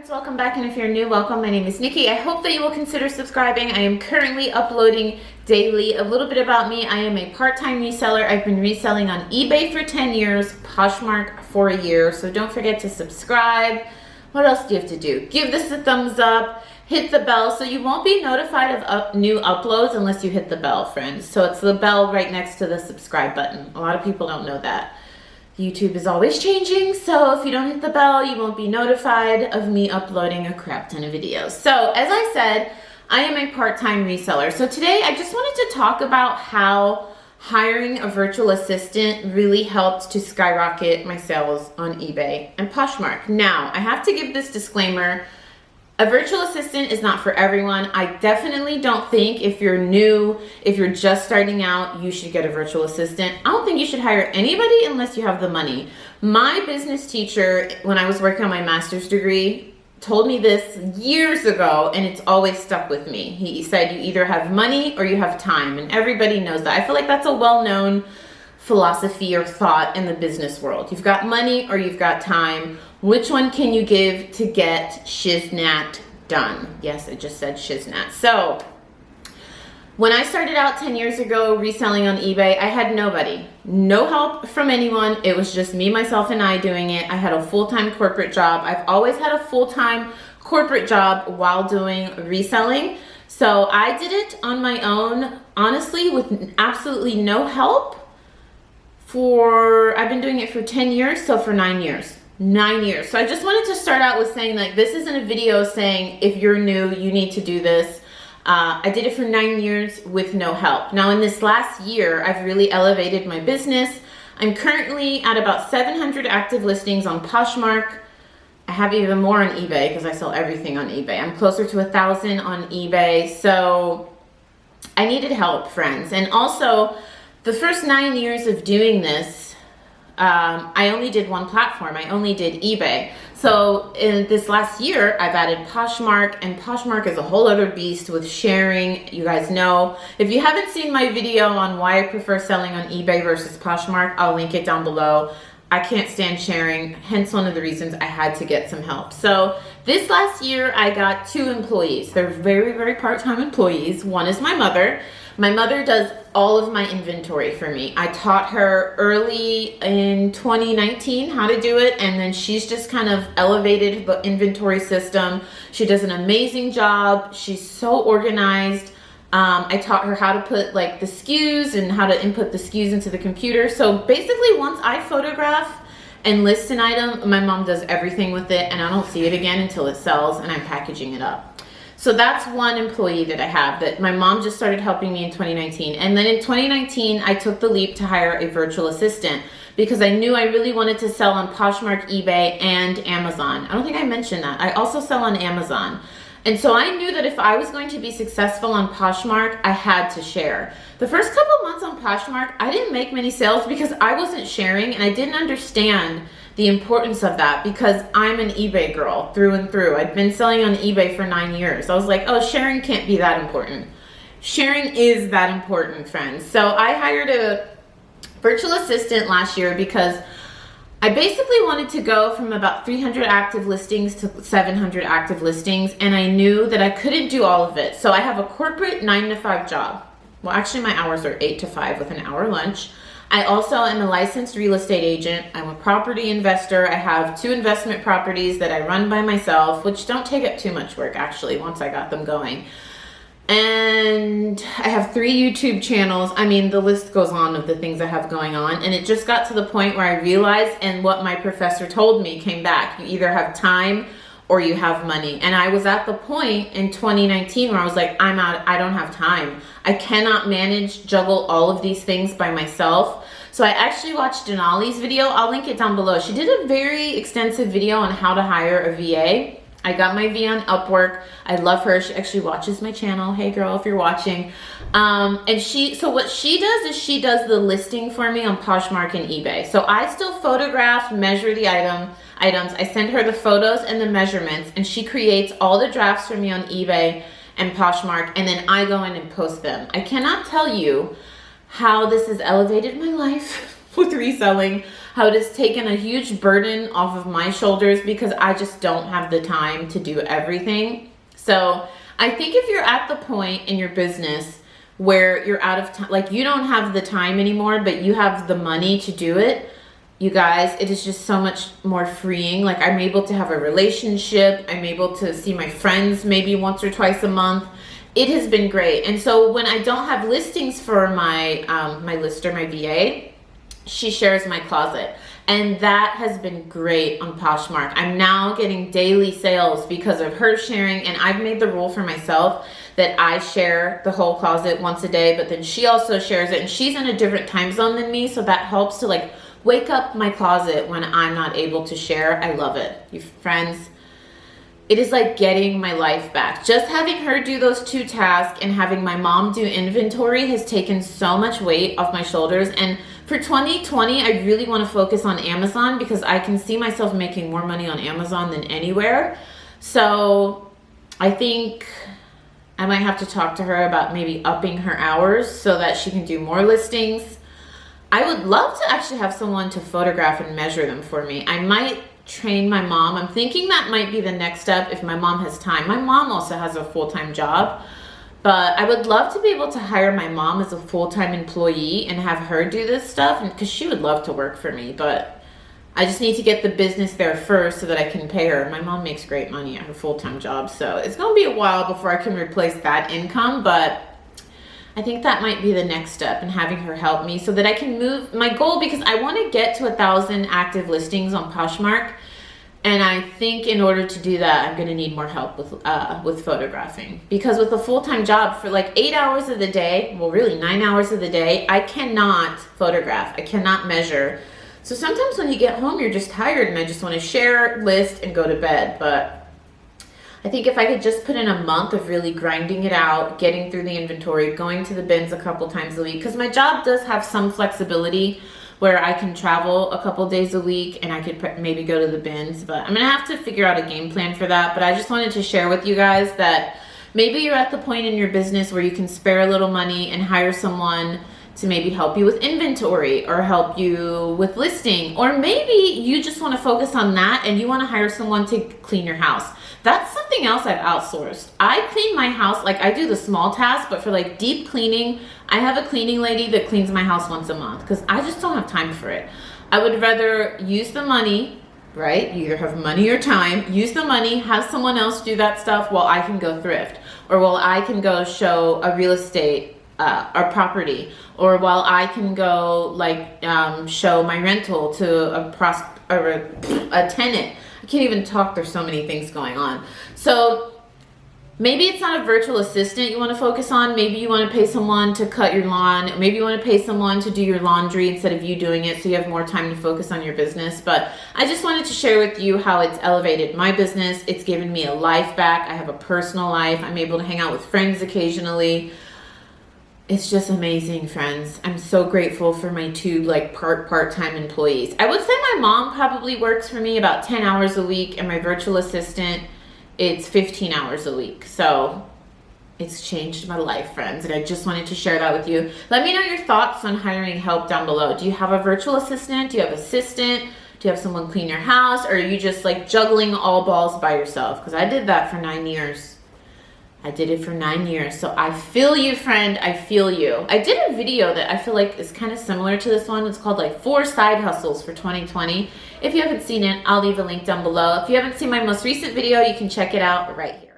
Welcome back, and if you're new, welcome. My name is Nikki. I hope that you will consider subscribing. I am currently uploading daily. A little bit about me: I am a part-time reseller. I've been reselling on eBay for 10 years, Poshmark for a year, so don't forget to subscribe. What else do you have to do? Give this a thumbs up, hit the bell so you won't be notified of new uploads unless you hit the bell, friends. So it's the bell right next to the subscribe button. A lot of people don't know that. YouTube is always changing, so if you don't hit the bell, you won't be notified of me uploading a crap ton of videos. So as I said, I am a part-time reseller. So today I just wanted to talk about how hiring a virtual assistant really helped to skyrocket my sales on eBay and Poshmark. Now, I have to give this disclaimer. A virtual assistant is not for everyone. I definitely don't think if you're new, if you're just starting out, you should get a virtual assistant. I don't think you should hire anybody unless you have the money. My business teacher, when I was working on my master's degree, told me this years ago, and it's always stuck with me. He said, you either have money or you have time, and everybody knows that. I feel like that's a well-known philosophy or thought in the business world. You've got money or you've got time. Which one can you give to get shiznat done? Yes, I just said shiznat. So when I started out 10 years ago reselling on eBay, I had nobody, no help from anyone. It was just me, myself, and I doing it. I had a full-time corporate job. I've always had a full-time corporate job while doing reselling. So I did it on my own, honestly, with absolutely no help. I've been doing it for 10 years, so for 9 years. 9 years. So I just wanted to start out with saying, like, this isn't a video saying if you're new, you need to do this. I did it for 9 years with no help. Now in this last year, I've really elevated my business. I'm currently at about 700 active listings on Poshmark. I have even more on eBay because I sell everything on eBay. I'm closer to 1,000 on eBay. So I needed help, friends. And also, the first 9 years of doing this, I only did one platform. I only did eBay. So in this last year, I've added Poshmark, and Poshmark is a whole other beast with sharing. You guys know, if you haven't seen my video on why I prefer selling on eBay versus Poshmark, I'll link it down below. I can't stand sharing, hence one of the reasons I had to get some help. So this last year, I got 2 employees. They're very, very part-time employees. One is my mother. My mother does all of my inventory for me. I taught her early in 2019 how to do it, and then she's just kind of elevated the inventory system. She does an amazing job. She's so organized. I taught her how to put like the SKUs and how to input the SKUs into the computer. So basically, once I photograph and list an item, my mom does everything with it, and I don't see it again until it sells and I'm packaging it up. So that's one employee that I have that my mom just started helping me in 2019. And then in 2019, I took the leap to hire a virtual assistant because I knew I really wanted to sell on Poshmark, eBay, and Amazon. I don't think I mentioned that. I also sell on Amazon. And so I knew that if I was going to be successful on Poshmark, I had to share. The first couple months on Poshmark, I didn't make many sales because I wasn't sharing, and I didn't understand the importance of that because I'm an eBay girl through and through. I'd been selling on eBay for 9 years. I was like, oh, sharing can't be that important. Sharing is that important, friends. So I hired a virtual assistant last year because I basically wanted to go from about 300 active listings to 700 active listings, and I knew that I couldn't do all of it. So I have a corporate 9-to-5 job. Well, actually my hours are 8 to 5 with an hour lunch. I also am a licensed real estate agent. I'm a property investor. I have 2 investment properties that I run by myself, which don't take up too much work actually once I got them going. And I have 3 YouTube channels. I mean, the list goes on of the things I have going on. And it just got to the point where I realized, and what my professor told me came back, you either have time or you have money. And I was at the point in 2019 where I was like, I'm out, I don't have time. I cannot juggle all of these things by myself. So I actually watched Denali's video. I'll link it down below. She did a very extensive video on how to hire a VA. I got my VA on Upwork. I love her. She actually watches my channel. Hey girl, if you're watching. So what she does is she does the listing for me on Poshmark and eBay. So I still photograph, measure the items. I send her the photos and the measurements, and she creates all the drafts for me on eBay and Poshmark, and then I go in and post them. I cannot tell you how this has elevated my life with reselling. how it has taken a huge burden off of my shoulders because I just don't have the time to do everything. So I think if you're at the point in your business where you're out of time, like you don't have the time anymore, but you have the money to do it, you guys, it is just so much more freeing. Like I'm able to have a relationship. I'm able to see my friends maybe once or twice a month. It has been great. And so when I don't have listings for my my lister, my VA, she shares my closet. And that has been great on Poshmark. I'm now getting daily sales because of her sharing, and I've made the rule for myself that I share the whole closet once a day, but then she also shares it, and she's in a different time zone than me, so that helps to like wake up my closet when I'm not able to share. I love it. You friends, it is like getting my life back. Just having her do those 2 tasks and having my mom do inventory has taken so much weight off my shoulders. And for 2020, I really want to focus on Amazon because I can see myself making more money on Amazon than anywhere. So I think I might have to talk to her about maybe upping her hours so that she can do more listings. I would love to actually have someone to photograph and measure them for me. I might train my mom. I'm thinking that might be the next step if my mom has time. My mom also has a full-time job, but I would love to be able to hire my mom as a full-time employee and have her do this stuff because she would love to work for me, but I just need to get the business there first so that I can pay her. My mom makes great money at her full-time job, so it's going to be a while before I can replace that income, but I think that might be the next step, and having her help me so that I can move my goal, because I want to get to 1,000 active listings on Poshmark. And I think in order to do that, I'm going to need more help with photographing, because with a full-time job for like 8 hours of the day, well, really 9 hours of the day, I cannot photograph. I cannot measure. So sometimes when you get home, you're just tired and I just want to share, list, and go to bed. But I think if I could just put in a month of really grinding it out, getting through the inventory, going to the bins a couple times a week, because my job does have some flexibility where I can travel a couple days a week and I could maybe go to the bins, but I'm gonna have to figure out a game plan for that. But I just wanted to share with you guys that maybe you're at the point in your business where you can spare a little money and hire someone to maybe help you with inventory or help you with listing, or maybe you just want to focus on that and you want to hire someone to clean your house. That's something else I've outsourced. I clean my house, like I do the small tasks, but for like deep cleaning, I have a cleaning lady that cleans my house once a month because I just don't have time for it. I would rather use the money, right? You either have money or time, use the money, have someone else do that stuff while I can go thrift, or while I can go show a real estate or property, or while I can go like show my rental to a tenant. I can't even talk, there's so many things going on. So maybe it's not a virtual assistant you want to focus on. Maybe you want to pay someone to cut your lawn. Maybe you want to pay someone to do your laundry instead of you doing it, so you have more time to focus on your business. But I just wanted to share with you how it's elevated my business. It's given me a life back. I have a personal life. I'm able to hang out with friends occasionally. It's just amazing, friends. I'm so grateful for my 2 like part-time employees. I would say my mom probably works for me about 10 hours a week, and my virtual assistant, it's 15 hours a week. So it's changed my life, friends, and I just wanted to share that with you. Let me know your thoughts on hiring help down below. Do you have a virtual assistant? Do you have an assistant? Do you have someone clean your house? Or are you just like juggling all balls by yourself? Because I did that for 9 years. I did it for 9 years. So I feel you, friend. I feel you. I did a video that I feel like is kind of similar to this one. It's called like 4 side hustles for 2020. If you haven't seen it, I'll leave a link down below. If you haven't seen my most recent video, you can check it out right here.